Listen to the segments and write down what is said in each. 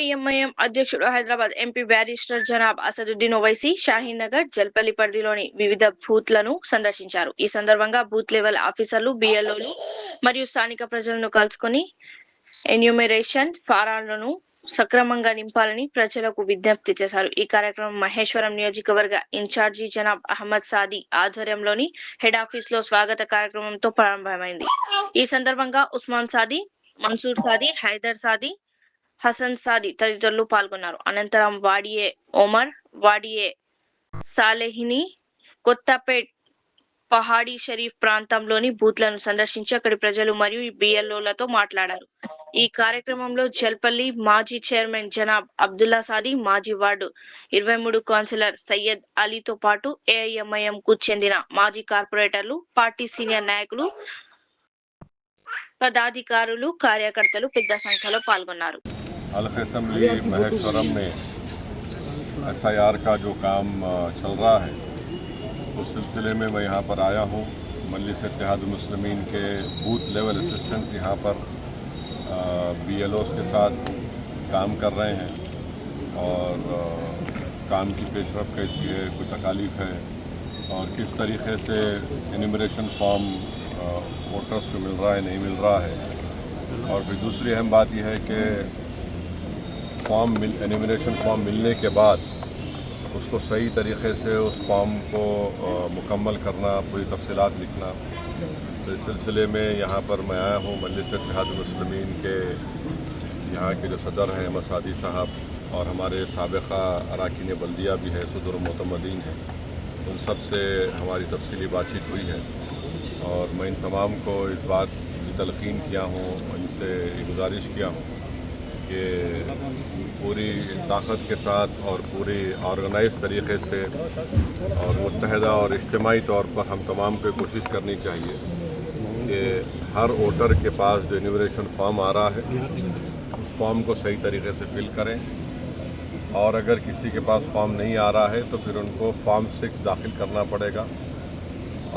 AIMIM అధ్యక్షుడు Hyderabad MP barrister Janab Asaduddin Owaisi Shaheen Nagar, Jalpally పరిధిలోని వివిధ బూత్లను సందర్శించారు. ఈ సందర్భంగా బూత్ లెవెల్ ఆఫీసర్లు, బిఎల్ఓలు మరియు స్థానిక ప్రజలను కలుసుకుని ఎన్యూమరేషన్ ఫారాలను సక్రమంగా నింపాలని ప్రజలకు విజ్ఞప్తి చేశారు. ఈ కార్యక్రమం మహేశ్వరం నియోజకవర్గ ఇన్ఛార్జి జనాబ్ అహ్మద్ సాది ఆధ్వర్యంలోని హెడ్ ఆఫీస్ లో స్వాగత కార్యక్రమంతో ప్రారంభమైంది. ఈ సందర్భంగా ఉస్మాన్ సాది, మన్సూర్ సాది, హైదర్ సాది, హసన్ సాది తదితరులు పాల్గొన్నారు. అనంతరం వాడియే ఒమర్, వాడియే సాలెహిని, కొత్తపేట్, పహాడీ షరీఫ్ ప్రాంతంలోని బూత్లను సందర్శించి అక్కడి ప్రజలు మరియు బిఎల్ఓలతో మాట్లాడారు. ఈ కార్యక్రమంలో జల్పల్లి మాజీ చైర్మన్ జనాబ్ అబ్దుల్లా సాది, మాజీ వార్డు 23 కౌన్సిలర్ సయ్యద్ అలీతో పాటు ఏఐఎంఐఎం కు చెందిన మాజీ కార్పొరేటర్లు, పార్టీ సీనియర్ నాయకులు, పదాధికారులు, కార్యకర్తలు పెద్ద సంఖ్యలో పాల్గొన్నారు. हल्के असम्बली महेश्वरम में SIR का जो काम चल रहा है उस सिलसिले में मैं यहाँ पर आया हूँ। मजलिस इत्तेहाद मुस्लिमीन के बूथ लेवल असिस्टेंट यहाँ पर BLOs के साथ काम कर रहे हैं और काम की पेशरफ कैसी है, कोई तकालीफ है और किस तरीके से एन्यूमरेशन फॉर्म वोटर्स को मिल रहा है, नहीं मिल रहा है। और फिर दूसरी अहम बात यह है कि एन्यूमरेशन फॉर्म मिलने के बाद उसको सही तरीके से उस फॉर्म को मुकम्मल करना, पूरी तफसीलात लिखना। तो इस सिलसिले में यहाँ पर मैं आया हूँ। मजलिस इत्तेहाद मुस्लिमीन के यहाँ के जो सदर हैं अहमद सादी साहब और हमारे साबिक़ा अरकान बल्दिया भी है, सदर मोतमदीन हैं, उन सब से हमारी तफसीली बातचीत हुई है और मैं इन तमाम को इस बात की तलक़ीन किया हूँ, इनसे गुजारिश किया हूँ कि पूरी ताकत के साथ और पूरी ऑर्गेनाइज तरीके से और मुत्तहदा और इज्तिमाई तौर पर हम तमाम को कोशिश करनी चाहिए कि हर वोटर के पास जो एन्यूमरेशन फॉर्म आ रहा है उस फॉर्म को सही तरीके से फिल करें और अगर किसी के पास फॉर्म नहीं आ रहा है तो फिर उनको फॉर्म 6 दाखिल करना पड़ेगा।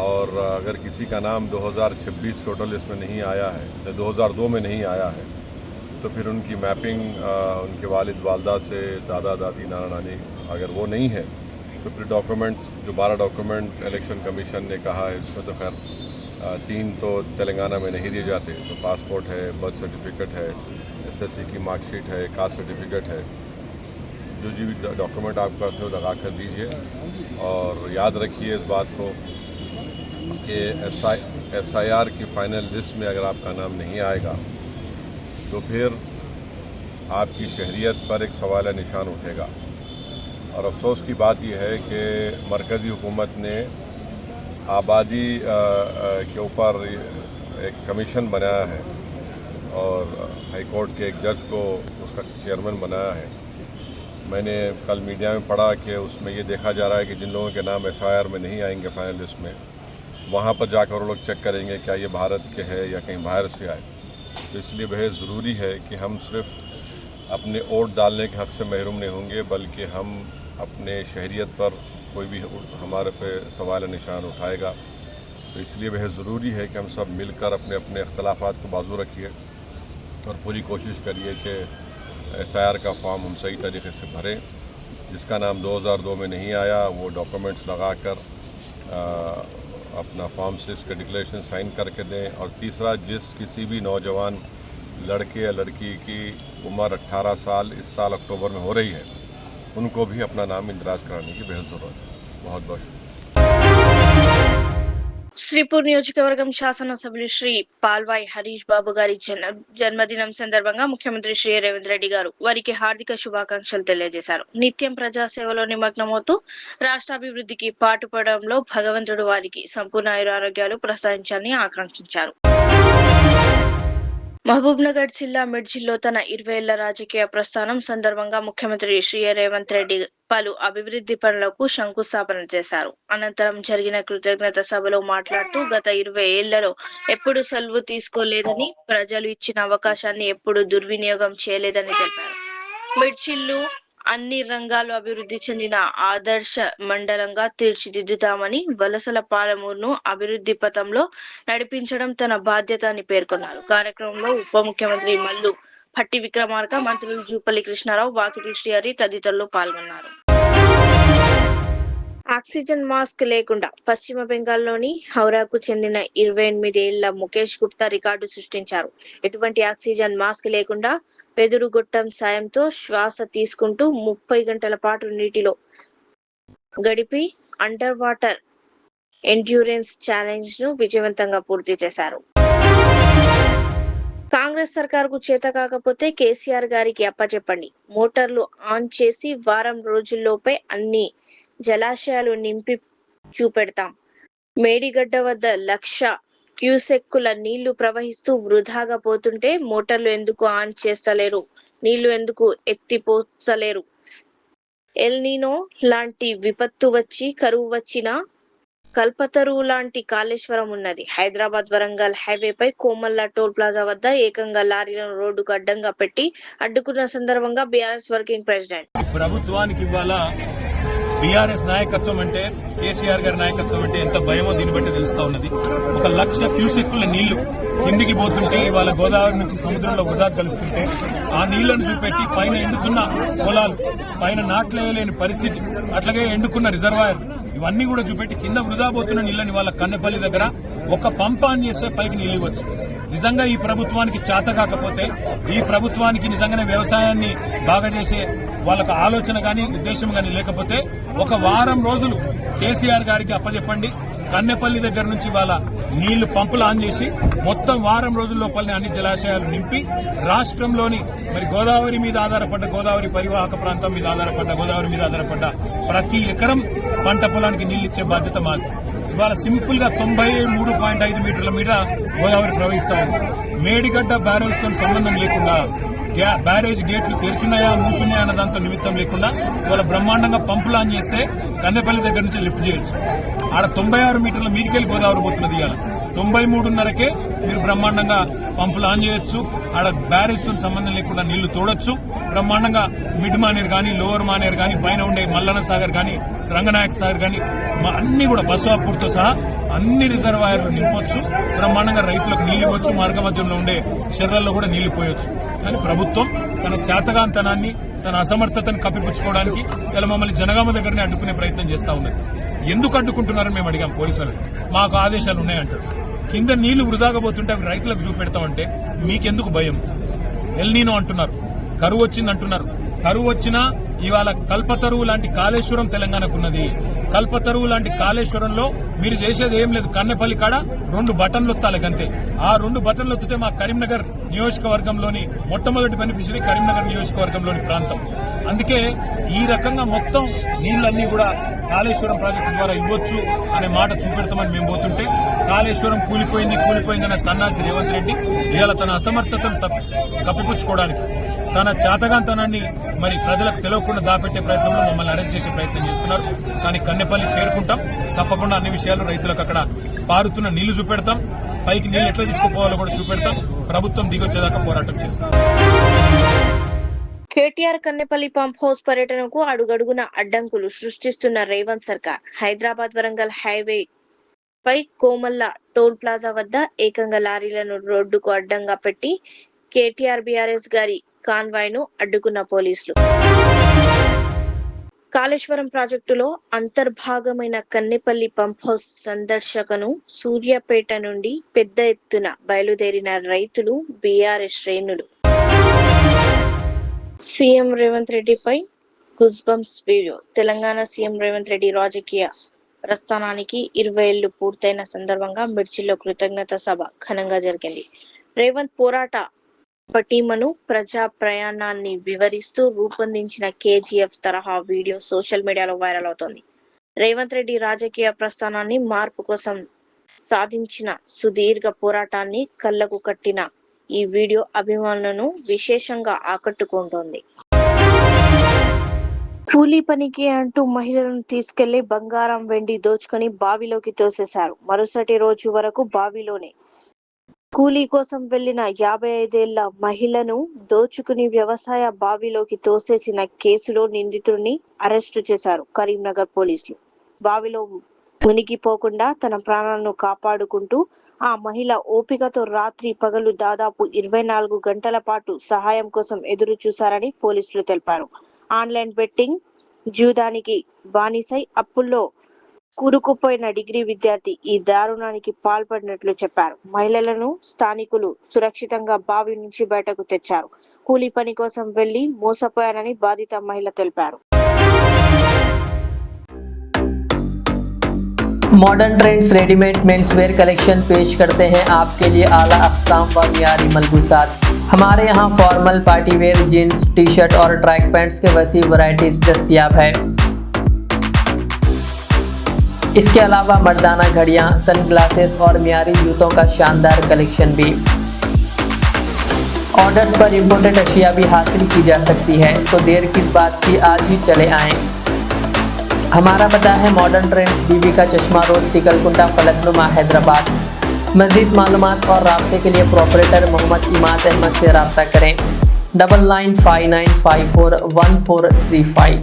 और अगर किसी का नाम 2026 टोटल इसमें नहीं आया है या 2002 में नहीं आया है तो फिर उनकी मैपिंग उनके वालिद वालदा से, दादा दादी, नाना नानी अगर वो नहीं है तो फिर डॉक्यूमेंट्स जो 12 डॉक्यूमेंट इलेक्शन कमीशन ने कहा है इसमें तो खैर 3 तो तेलंगाना में नहीं दिए जाते, तो पासपोर्ट है, बर्थ सर्टिफिकेट है, SSC की मार्कशीट है, कास्ट सर्टिफिकेट है, जो भी डॉक्यूमेंट आपका उसमें लगा कर दीजिए। और याद रखिए इस बात को कि SIR की फ़ाइनल लिस्ट में अगर आपका नाम नहीं आएगा तो फिर आपकी शहरियत पर एक सवाल निशान उठेगा। और अफसोस की बात यह है कि मरकज़ी हुकूमत ने आबादी के ऊपर एक कमीशन बनाया है और हाई कोर्ट के एक जज को उसका चेयरमैन बनाया है। मैंने कल मीडिया में पढ़ा कि उसमें ये देखा जा रहा है कि जिन लोगों के नाम SIR में नहीं आएंगे फाइनल लिस्ट में, वहाँ पर जाकर वो लोग चेक करेंगे क्या ये भारत के है या कहीं बाहर से आए। तो इसलिए बेहद ज़रूरी है कि हम सिर्फ अपने वोट डालने के हक़ से महरूम नहीं होंगे बल्कि हम अपने शहरियत पर कोई भी हमारे पे सवाल निशान उठाएगा। तो इसलिए बेहद ज़रूरी है कि हम सब मिलकर अपने अपने अख्तिलाफ़ात को बाजू रखिए और पूरी कोशिश करिए कि SIR का फॉर्म हम सही तरीके से भरें। जिसका नाम 2002 में नहीं आया वो डॉक्यूमेंट्स लगा कर अपना फॉर्म 6 का डिक्लेरेशन साइन करके दें। और तीसरा, जिस किसी भी नौजवान लड़के या लड़की की उम्र 18 साल इस साल अक्टूबर में हो रही है उनको भी अपना नाम इंदराज कराने की बेहद ज़रूरत है। बहुत बहुत శ్రీపూర్ నియోజకవర్గం శాసనసభ్యులు శ్రీ పాల్వాయి హరీష్ బాబు గారి జన్మదినం సందర్భంగా ముఖ్యమంత్రి శ్రీ రేవంత్ రెడ్డి గారు వారికి హార్దిక శుభాకాంక్షలు తెలియజేశారు. నిత్యం ప్రజాసేవలో నిమగ్నమవుతూ రాష్ట్రాభివృద్ధికి పాటుపడడంలో భగవంతుడు వారికి సంపూర్ణ ఆరోగ్యాలు ప్రసాదించాలని ఆకాంక్షించారు. మహబూబ్ నగర్ జిల్లా మిడ్జిల్లో తన 20 ఏళ్ల రాజకీయ ప్రస్థానం సందర్భంగా ముఖ్యమంత్రి శ్రీ రేవంత్ రెడ్డి పలు అభివృద్ధి పనులకు శంకుస్థాపన చేశారు. అనంతరం జరిగిన కృతజ్ఞత సభలో మాట్లాడుతూ గత 20 ఏళ్లలో ఎప్పుడు సెలవు తీసుకోలేదని, ప్రజలు ఇచ్చిన అవకాశాన్ని ఎప్పుడు దుర్వినియోగం చేయలేదని తెలిపారు. మిడ్జిల్లు అన్ని రంగాల్లో అభివృద్ధి చెందిన ఆదర్శ మండలంగా తీర్చిదిద్దుతామని, వలసల పాలమూరును అభివృద్ధి పథంలో నడిపించడం తన బాధ్యత అని పేర్కొన్నారు. కార్యక్రమంలో ఉప ముఖ్యమంత్రి మల్లు భట్టి విక్రమార్క, మంత్రులు జూపల్లి కృష్ణారావు, వాకిటి శ్రీహరి తదితరులు పాల్గొన్నారు. ఆక్సిజన్ మాస్క్ లేకుండా పశ్చిమ బెంగాల్లోని హౌరాకు చెందిన 28 ఏళ్ల ముఖేష్ గుప్తా రికార్డు సృష్టించారు. ఎటువంటి ఆక్సిజన్ మాస్క్ లేకుండా వెదురు గొట్టం సాయంతో శ్వాస తీసుకుంటూ 30 గంటల పాటు నీటిలో గడిపి అండర్ వాటర్ ఎండ్యూరెన్స్ ఛాలెంజ్ ను విజయవంతంగా పూర్తి చేశారు. కాంగ్రెస్ సర్కారుకు చేత కాకపోతే కేసీఆర్ గారికి అప్పచెప్పండి. మోటార్లు ఆన్ చేసి వారం రోజుల్లోపే అన్ని జలాశయాలు నింపి చూపెడతాం. మేడిగడ్డ వద్ద 1,00,000 క్యూసెక్కుల నీళ్లు ప్రవహిస్తూ వృధాగా పోతుంటే మోటార్లు ఎందుకు ఆన్ చేస్తలేరు? నీళ్లు ఎందుకు ఎత్తిపోసలేరు? ఎల్నినో లాంటి విపత్తు వచ్చి కరువు వచ్చినా కల్పతరువు లాంటి కాళేశ్వరం ఉన్నది. హైదరాబాద్ వరంగల్ హైవేపై కోమల్ల టోల్ ప్లాజా వద్ద ఏకంగా లారీలను రోడ్డుకు అడ్డంగా పెట్టి అడ్డుకున్న సందర్భంగా బీఆర్ఎస్ వర్కింగ్ ప్రెసిడెంట్ ప్రభుత్వానికి ఇవాళ బీఆర్ఎస్ నాయకత్వం అంటే కేసీఆర్ గారి నాయకత్వం అంటే ఎంత భయమో దీన్ని బట్టి తెలుస్తా ఉన్నది. 1,00,000 క్యూసెక్కుల నీళ్లు కిందికి పోతుంటే ఇవాళ గోదావరి నుంచి సముద్రంలో వృధా కలుస్తుంటే ఆ నీళ్లను చూపెట్టి పైన ఎండుతున్న పొలాలు, పైన నాట్లేయలేని పరిస్థితి, అట్లాగే ఎండుకున్న రిజర్వాయర్ ఇవన్నీ కూడా చూపెట్టి కింద వృధా పోతున్న నీళ్లని వాళ్ళ కన్నెపల్లి దగ్గర ఒక పంప్ ఆన్ చేస్తే పైకి నీళ్లు ఇవ్వచ్చు. నిజంగా ఈ ప్రభుత్వానికి చేత కాకపోతే, ఈ ప్రభుత్వానికి నిజంగానే వ్యవసాయాన్ని బాగా చేసే వాళ్ళకు ఆలోచన గానీ ఉద్దేశం గానీ లేకపోతే ఒక వారం రోజులు కేసీఆర్ గారికి అప్పచెప్పండి. కన్నెపల్లి దగ్గర నుంచి వాళ్ళ నీళ్లు పంపులు ఆన్ చేసి మొత్తం వారం రోజుల లోపలనే అన్ని జలాశయాలు నింపి రాష్ట్రంలోని మరి గోదావరి మీద ఆధారపడ్డ, గోదావరి పరివాహక ప్రాంతం మీద ఆధారపడ్డ, గోదావరి మీద ఆధారపడ్డ ప్రతి ఎకరం పంట పొలానికి నీళ్లు ఇచ్చే బాధ్యత మాది. ఇవాళ సింపుల్ గా 93.5 మీటర్ల మీద గోదావరి ప్రవహిస్తా ఉంది. మేడిగడ్డ బ్యారేజ్ తో సంబంధం లేకుండా, బ్యారేజ్ గేట్లు తెరిచున్నాయా మూసున్నాయా అన్న దాంతో నిమిత్తం లేకుండా ఇవాళ బ్రహ్మాండంగా పంపులు ఆన్ చేస్తే కన్నెపల్లి దగ్గర నుంచి లిఫ్ట్ చేయొచ్చు. ఆడ 96 మీటర్ల మీదికెళ్లి గోదావరి పోతున్నది. ఇవాళ 93.5కే మీరు బ్రహ్మాండంగా పంపులు ఆన్ చేయొచ్చు. ఆడ బ్యారేజ్ తో సంబంధం లేకుండా నీళ్లు తోడొచ్చు. బ్రహ్మాండంగా మిడ్ మానేర్ గానీ, లోవర్ మానేర్ గానీ, పైన ఉండే మల్లన్న సాగర్ గానీ, రంగనాయక సాగర్ గానీ అన్ని కూడా బస్వాపూర్తో సహా అన్ని రిజర్వాయర్లు నింపొచ్చు. బ్రహ్మాండంగా రైతులకు నీళ్లు ఇవ్వచ్చు. మార్గ మధ్యంలో ఉండే చెర్రల్లో కూడా నీళ్లు పోయొచ్చు. కానీ ప్రభుత్వం తన చేతగాంతనాన్ని, తన అసమర్థతను కప్పిపుచ్చుకోవడానికి ఇలా మమ్మల్ని జనగామ దగ్గరనే అడ్డుకునే ప్రయత్నం చేస్తా ఉన్నది. ఎందుకు అడ్డుకుంటున్నారని మేము అడిగాం పోలీసులు. మాకు ఆదేశాలు ఉన్నాయంటారు. కింద నీళ్లు వృధాగా పోతుంటే అవి రైతులకు చూపెడతామంటే మీకెందుకు భయం? ఎల్నీనో అంటున్నారు, కరువు వచ్చిందంటున్నారు. కరువు వచ్చినా ఇవాళ కల్పతరువు లాంటి కాళేశ్వరం తెలంగాణకున్నది. కల్పతరువు లాంటి కాళేశ్వరంలో మీరు చేసేది ఏం లేదు. కన్నెపల్లి కాడ 2 బటన్లు ఒత్తాలి గంతే. ఆ 2 బటన్లు ఒత్తితే మా కరీంనగర్ నియోజకవర్గంలోని మొట్టమొదటి బెనిఫిషరీ కరీంనగర్ నియోజకవర్గంలోని ప్రాంతం. అందుకే ఈ రకంగా మొత్తం నీళ్లన్నీ కూడా కాళేశ్వరం ప్రాజెక్టు ద్వారా ఇవ్వచ్చు అనే మాట చూపెడతామని మేము పోతుంటే కాళేశ్వరం కూలిపోయిందన్న సన్నాసి రేవంత్ రెడ్డి ఇవాళ తన అసమర్థతను కప్పిపుచ్చుకోవడానికి, తన చేతగాంతనాన్ని మరి ప్రజలకు తెలియకుండా దాపెట్టే ప్రయత్నంలో మమ్మల్ని అరెస్ట్ చేసే ప్రయత్నం చేస్తున్నారు. కానీ కన్నెపల్లి చేరుకుంటాం. తప్పకుండా అన్ని విషయాలు రైతులకు అక్కడ పారుతున్న నీళ్లు చూపెడతాం. పైకి నీళ్లు ఎట్లా తీసుకుపోవాలో కూడా చూపెడతాం. ప్రభుత్వం దిగొచ్చేదాకా పోరాటం చేస్తాం. కేటీఆర్ కన్నెపల్లి పంప్ హౌస్ పర్యటనకు అడుగడుగున అడ్డంకులు సృష్టిస్తున్న రేవంత్ సర్కార్ హైదరాబాద్ వరంగల్ హైవే పై కోమల్ల టోల్ ప్లాజా వద్ద ఏకంగా లారీలను రోడ్డుకు అడ్డంగా పెట్టి కేటీఆర్ బీఆర్ఎస్ గారి కాన్వాయ్ ను అడ్డుకున్న పోలీసులు. కాళేశ్వరం ప్రాజెక్టులో అంతర్భాగమైన కన్నెపల్లి పంప్ హౌస్ సందర్శకను సూర్యాపేట నుండి పెద్ద ఎత్తున బయలుదేరిన రైతులు, బీఆర్ఎస్ శ్రేణులు సీఎం రేవంత్ రెడ్డిపై గుజ్బంప్స్ వీడియో. తెలంగాణ సీఎం రేవంత్ రెడ్డి రాజకీయ ప్రస్థానానికి 20 ఏళ్లు పూర్తయిన సందర్భంగా మిర్చిలో కృతజ్ఞత సభ ఘనంగా జరిగింది. రేవంత్ పోరాట పటిమను, ప్రజా ప్రయాణాన్ని వివరిస్తూ రూపొందించిన కేజీఎఫ్ తరహా వీడియో సోషల్ మీడియాలో వైరల్ అవుతోంది. రేవంత్ రెడ్డి రాజకీయ ప్రస్థానాన్ని, మార్పు కోసం సాధించిన సుదీర్ఘ పోరాటాన్ని కళ్లకు కట్టిన ఈ వీడియో అభిమానులను విశేషంగా ఆకట్టుకుంటోంది. కూలీ పనికి అంటూ మహిళలను తీసుకెళ్లి బంగారం, వెండి దోచుకుని బావిలోకి తోసేశారు. మరుసటి రోజు వరకు బావిలోనే కూలీ కోసం వెళ్లిన 55 ఏళ్ల మహిళను దోచుకుని వ్యవసాయ బావిలోకి తోసేసిన కేసులో నిందితుడిని అరెస్టు చేశారు కరీంనగర్ పోలీసులు. బావిలో మునిగిపోకుండా తన ప్రాణాలను కాపాడుకుంటూ ఆ మహిళ ఓపికతో రాత్రి పగలు దాదాపు 24 గంటల పాటు సహాయం కోసం ఎదురు చూశారని పోలీసులు తెలిపారు. ఆన్లైన్ బెట్టింగ్, జూదానికి బానిసై అప్పుల్లో కూరుకుపోయిన డిగ్రీ విద్యార్థి ఈ దారుణానికి పాల్పడినట్లు చెప్పారు. మహిళలను స్థానికులు సురక్షితంగా బావి నుంచి బయటకు తెచ్చారు. కూలీ పని కోసం వెళ్లి మోసపోయారని బాధిత మహిళ తెలిపారు. Modern trends readymade men's wear collection पेश करते हैं आपके लिए आला अक़साम व मियारी मलबूसात। हमारे यहाँ formal party wear jeans, T shirt और ट्रैक पैंट्स के वसी वैरायटीज दस्तयाब है। इसके अलावा मर्दाना घड़ियाँ, सन ग्लासेस और मियारी जूतों का शानदार कलेक्शन भी। ऑर्डर्स पर इम्पोर्टेड अशिया भी हासिल की जा सकती है, तो देर किस बात की, आज ही चले आएँ। हमारा पता है मॉडर्न ट्रेंड्स, बीबी का चश्मा रोड, टिकलकुंटा, फलकनुमा, हैदराबाद। मज़ीद मालूमात और राब्ते के लिए प्रोपरेटर मोहम्मद इमाद अहमद से रब्ता करें। 9959541435।